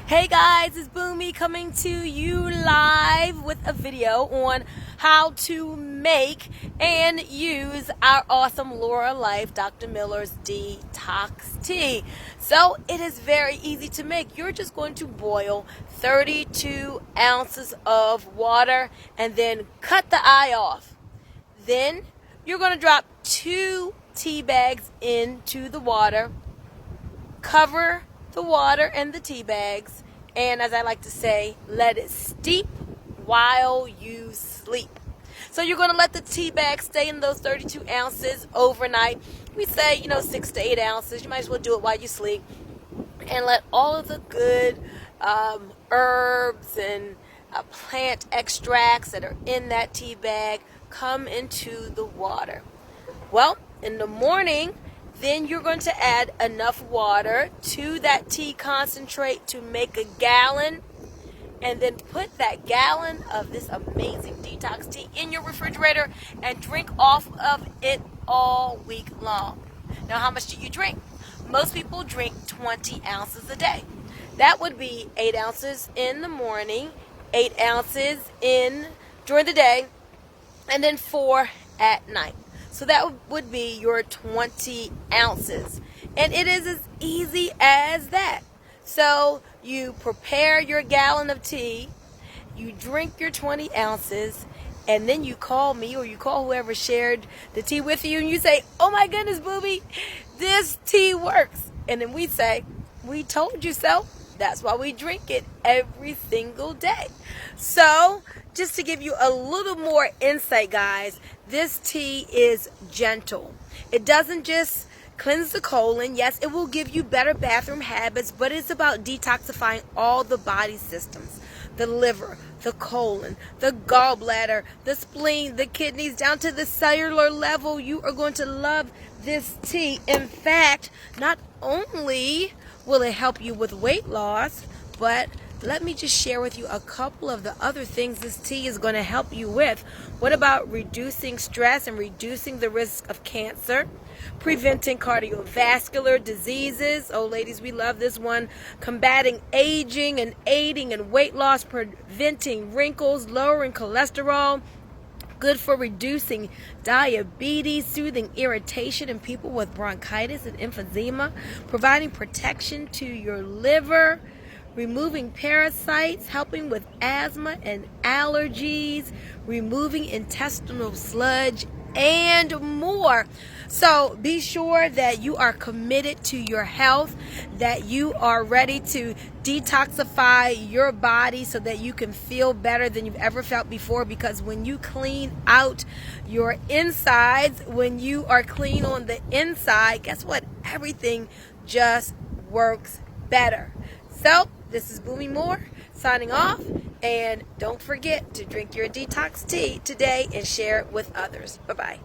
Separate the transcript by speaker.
Speaker 1: Hey guys, it's Bunmi coming to you live with a video on how to make and use our awesome Lurralife Dr. Miller's detox tea. So it is very easy to make. You're just going to boil 32 ounces of water and then cut the eye off. Then you're going to drop 2 tea bags into the water, cover the water and the tea bags, and as I like to say, let it steep while you sleep. So you're going to let the tea bag stay in those 32 ounces overnight. We say, 6 to 8 ounces. You might as well do it while you sleep. And let all of the good herbs and plant extracts that are in that tea bag come into the water. Well, in the morning, then you're going to add enough water to that tea concentrate to make a gallon, and then put that gallon of this amazing detox tea in your refrigerator and drink off of it all week long. Now, how much do you drink? Most people drink 20 ounces a day. That would be 8 ounces in the morning, 8 ounces during the day, and then 4 at night. So that would be your 20 ounces. And it is as easy as that. So you prepare your gallon of tea, you drink your 20 ounces, and then you call me or you call whoever shared the tea with you and you say, "Oh my goodness, Bunmi, this tea works." And then we say, "We told you so." That's why we drink it every single day. So, just to give you a little more insight, guys, this tea is gentle. It doesn't just cleanse the colon. Yes, it will give you better bathroom habits, but it's about detoxifying all the body systems. The liver, the colon, the gallbladder, the spleen, the kidneys, down to the cellular level. You are going to love this tea. In fact, not only will it help you with weight loss, but let me just share with you a couple of the other things this tea is going to help you with. What about reducing stress and reducing the risk of cancer? Preventing cardiovascular diseases. Oh, ladies, we love this one. Combating aging and aiding in weight loss, preventing wrinkles, lowering cholesterol. Good for reducing diabetes, soothing irritation in people with bronchitis and emphysema, providing protection to your liver, removing parasites, helping with asthma and allergies, removing intestinal sludge, and more. So be sure that you are committed to your health, that you are ready to detoxify your body so that you can feel better than you've ever felt before, because when you clean out your insides, when you are clean on the inside, guess what? Everything just works better. So this is Bunmi Moore signing off, and don't forget to drink your detox tea today and share it with others. Bye-bye.